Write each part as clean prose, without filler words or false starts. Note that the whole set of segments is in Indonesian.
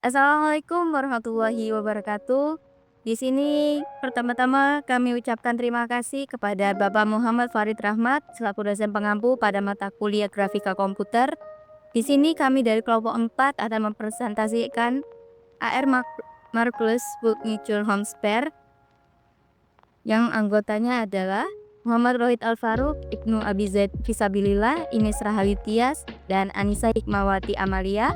Assalamualaikum warahmatullahi wabarakatuh. Di sini pertama-tama kami ucapkan terima kasih kepada Bapak Muhammad Farid Rahmat selaku dosen pengampu pada mata kuliah Grafika Komputer. Di sini kami dari kelompok 4 akan mempresentasikan AR Marvelous Book Mutual Home Spare yang anggotanya adalah Muhammad Rohid Al-Faruq, Ibnu Abi Zaid Fisabilillah, Ines Rahali Tias, dan Anissa Hikmawati Amalia.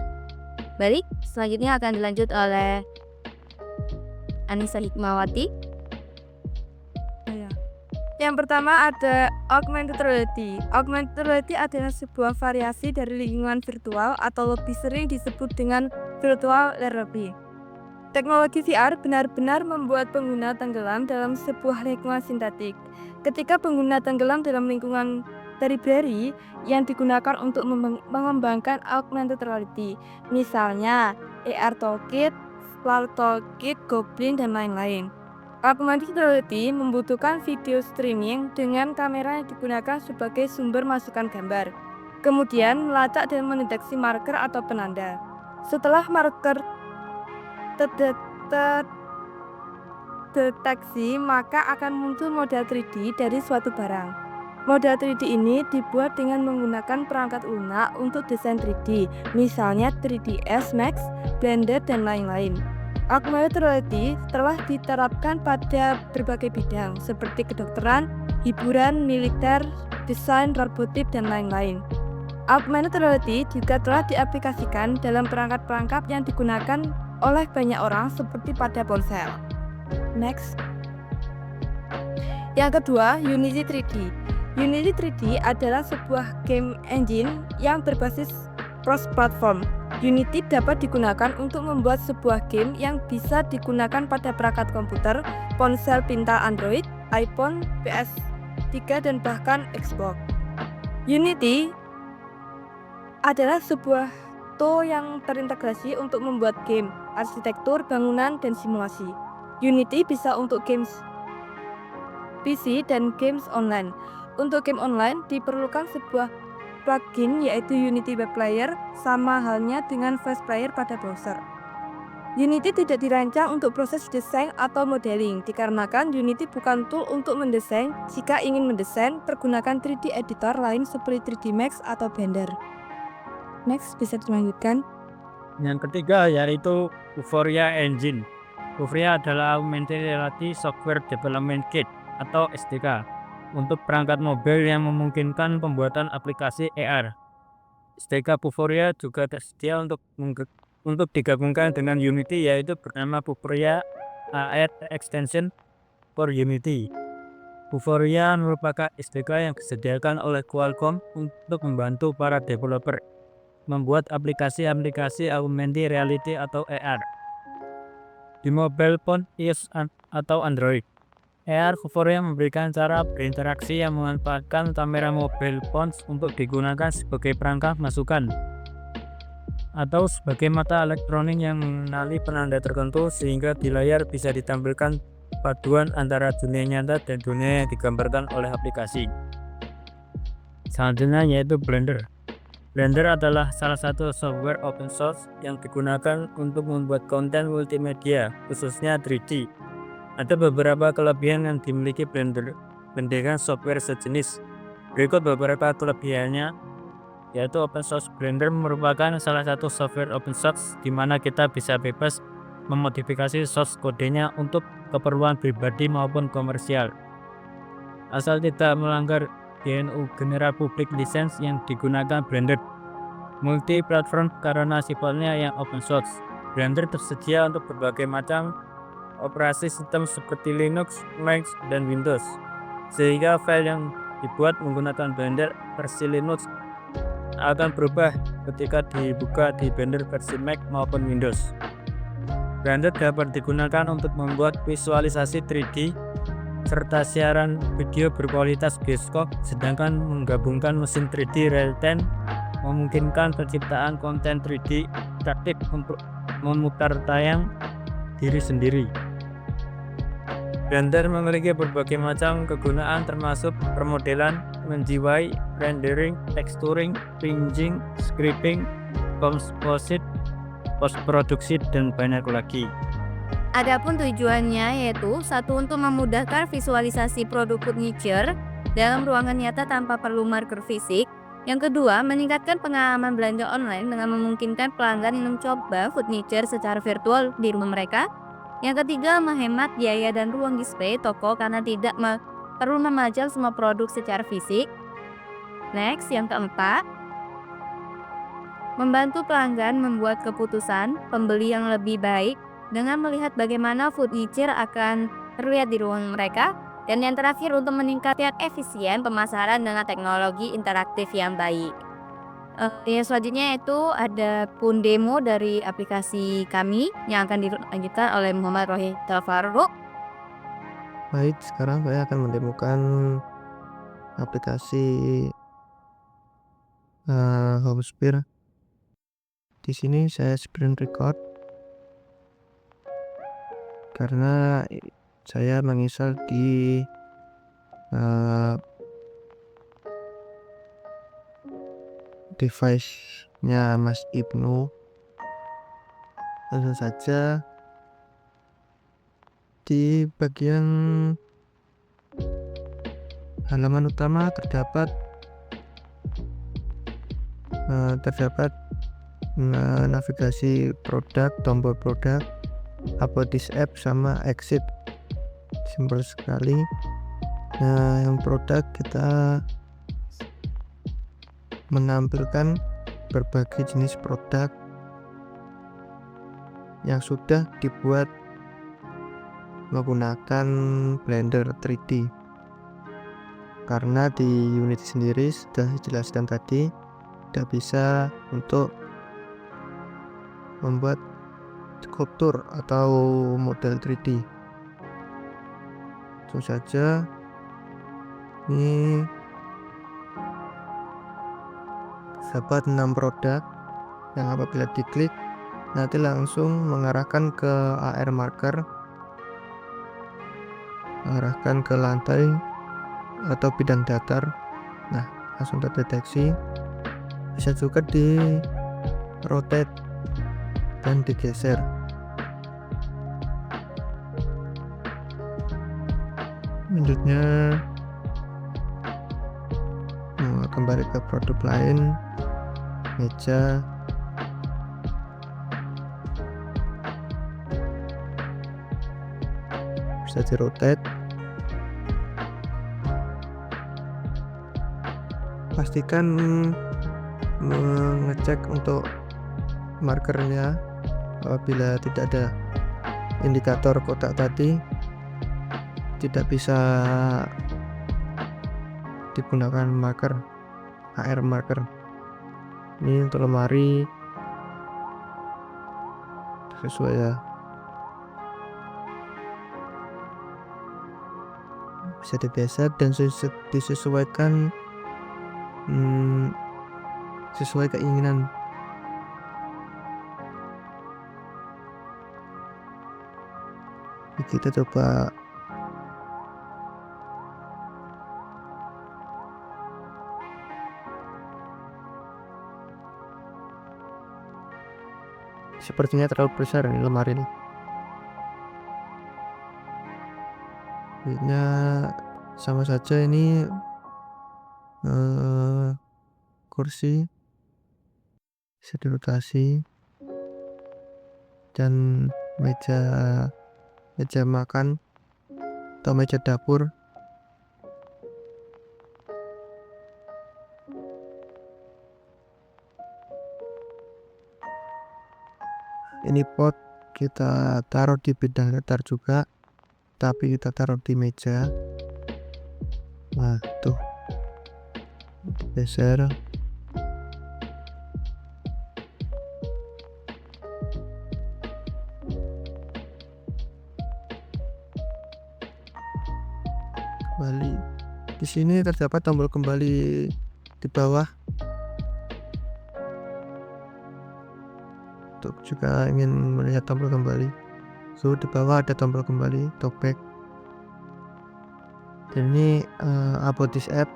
Baik, selanjutnya akan dilanjut oleh Anissa Hikmawati. Yang pertama ada augmented reality. Augmented reality adalah sebuah variasi dari lingkungan virtual atau lebih sering disebut dengan virtual reality. Teknologi VR benar-benar membuat pengguna tenggelam dalam sebuah lingkungan sintetik. Ketika pengguna tenggelam dalam lingkungan library yang digunakan untuk mengembangkan augmented reality, misalnya AR Toolkit, Spark Toolkit, Goblin, dan lain-lain. Augmented reality membutuhkan video streaming dengan kamera yang digunakan sebagai sumber masukan gambar, kemudian melacak dan mendeteksi marker atau penanda. Setelah marker terdeteksi, maka akan muncul model 3D dari suatu barang. Model 3D ini dibuat dengan menggunakan perangkat lunak untuk desain 3D, misalnya 3ds Max, Blender, dan lain-lain. Augmented reality telah diterapkan pada berbagai bidang seperti kedokteran, hiburan, militer, desain, robotik, dan lain-lain. Augmented reality juga telah diaplikasikan dalam perangkat-perangkat yang digunakan oleh banyak orang seperti pada ponsel. Next. Yang kedua, Unity 3D. Unity 3D adalah sebuah game engine yang berbasis cross-platform. Unity dapat digunakan untuk membuat sebuah game yang bisa digunakan pada perangkat komputer, ponsel pintar Android, iPhone, PS3, dan bahkan Xbox. Unity adalah sebuah tool yang terintegrasi untuk membuat game, arsitektur, bangunan, dan simulasi. Unity bisa untuk games PC dan games online. Untuk game online diperlukan sebuah plugin yaitu Unity Web Player, sama halnya dengan Flash Player pada browser. Unity tidak dirancang untuk proses desain atau modeling, dikarenakan Unity bukan tool untuk mendesain. Jika ingin mendesain, pergunakan 3D editor lain seperti 3D Max atau Blender. Next, bisa dilanjutkan. Yang ketiga yaitu Vuforia Engine. Vuforia adalah Augmented Reality Software Development Kit atau SDK untuk perangkat mobil yang memungkinkan pembuatan aplikasi AR. SDK Vuforia juga tersedia untuk digabungkan dengan Unity, yaitu bernama Vuforia AR Extension for Unity. Vuforia merupakan SDK yang disediakan oleh Qualcomm untuk membantu para developer membuat aplikasi-aplikasi augmented reality atau AR di mobile phone, iOS atau Android. AR Vuforia memberikan cara berinteraksi yang memanfaatkan kamera mobile phones untuk digunakan sebagai perangkat masukan atau sebagai mata elektronik yang mengenali penanda tertentu, sehingga di layar bisa ditampilkan paduan antara dunia nyata dan dunia yang digambarkan oleh aplikasi. Selanjutnya yaitu Blender. Blender adalah salah satu software open source yang digunakan untuk membuat konten multimedia, khususnya 3D. Ada beberapa kelebihan yang dimiliki Blender dibandingkan software sejenis. Berikut beberapa kelebihannya, yaitu open source. Blender merupakan salah satu software open source di mana kita bisa bebas memodifikasi source kodenya untuk keperluan pribadi maupun komersial, asal tidak melanggar GNU General Public License yang digunakan. Blender multi-platform karena sifatnya yang open source. Blender tersedia untuk berbagai macam operasi sistem seperti Linux, Mac, dan Windows, sehingga file yang dibuat menggunakan Blender versi Linux akan berubah ketika dibuka di Blender versi Mac maupun Windows. Blender dapat digunakan untuk membuat visualisasi 3D serta siaran video berkualitas bioskop, sedangkan menggabungkan mesin 3D real-time memungkinkan penciptaan konten 3D interaktif untuk memutar tayang diri sendiri. Blender memiliki berbagai macam kegunaan termasuk permodelan, menjiwai, rendering, texturing, pinging, scripting, composite, post produksi, dan banyak lagi. Adapun tujuannya yaitu satu, untuk memudahkan visualisasi produk food nature dalam ruangan nyata tanpa perlu marker fisik. Yang kedua, meningkatkan pengalaman belanja online dengan memungkinkan pelanggan mencoba food nature secara virtual di rumah mereka. Yang ketiga, menghemat biaya dan ruang display toko karena tidak perlu memajang semua produk secara fisik. Next, yang keempat, membantu pelanggan membuat keputusan pembeli yang lebih baik dengan melihat bagaimana food nature akan terlihat di ruang mereka. Dan yang terakhir, untuk meningkatkan efisien pemasaran dengan teknologi interaktif yang baik. Yang selanjutnya itu ada pun demo dari aplikasi kami yang akan dilanjutkan oleh Muhammad Rohi Tafaruk. Baik, sekarang saya akan mendemokan aplikasi Homesphere. Di sini saya screen record karena saya menginstal di device-nya Mas Ibnu. Langsung saja di bagian halaman utama terdapat navigasi produk, tombol produk, about this app, sama exit. Simpel sekali. Nah, yang produk kita menampilkan berbagai jenis produk yang sudah dibuat menggunakan Blender 3D. Karena di Unity sendiri sudah dijelaskan tadi tidak bisa untuk membuat skulptur atau model 3D. Langsung saja, ini terdapat 6 produk yang apabila diklik nanti langsung mengarahkan ke AR marker, arahkan ke lantai atau bidang datar. Nah, langsung terdeteksi. Bisa juga di rotate dan digeser. Selanjutnya kembali ke produk lain, meja. Bisa di rotate. Pastikan mengecek untuk markernya. Apabila tidak ada indikator kotak tadi, tidak bisa digunakan marker, AR marker. Ini untuk lemari sesuai ya, bisa digeser dan disesuaikan sesuai keinginan. Kita coba sepertinya terlalu besar ini lemari ini. Ini sama saja, ini kursi bisa dirotasi dan meja makan atau meja dapur. Ini pot kita taruh di bidang datar juga, tapi kita taruh di meja. Nah, tuh geser. Kembali. Di sini terdapat tombol kembali di bawah. Untuk juga ingin melihat tombol kembali, so di bawah ada tombol kembali, talkback. Dan ini about this app.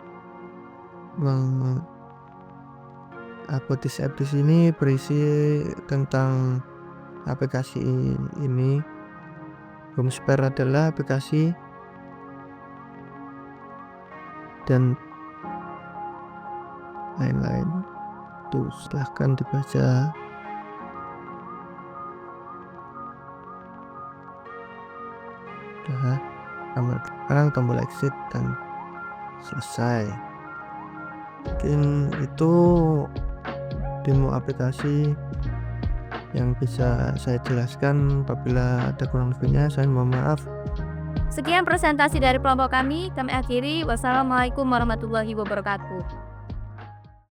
About this app di sini berisi tentang aplikasi ini. Homesphere adalah aplikasi dan lain-lain. Tuh, silahkan dibaca. Udah, sekarang tombol exit dan selesai. Mungkin itu demo aplikasi yang bisa saya jelaskan. Apabila ada kurang lebihnya, saya mohon maaf. Sekian presentasi dari kelompok kami akhiri. Wassalamualaikum warahmatullahi wabarakatuh.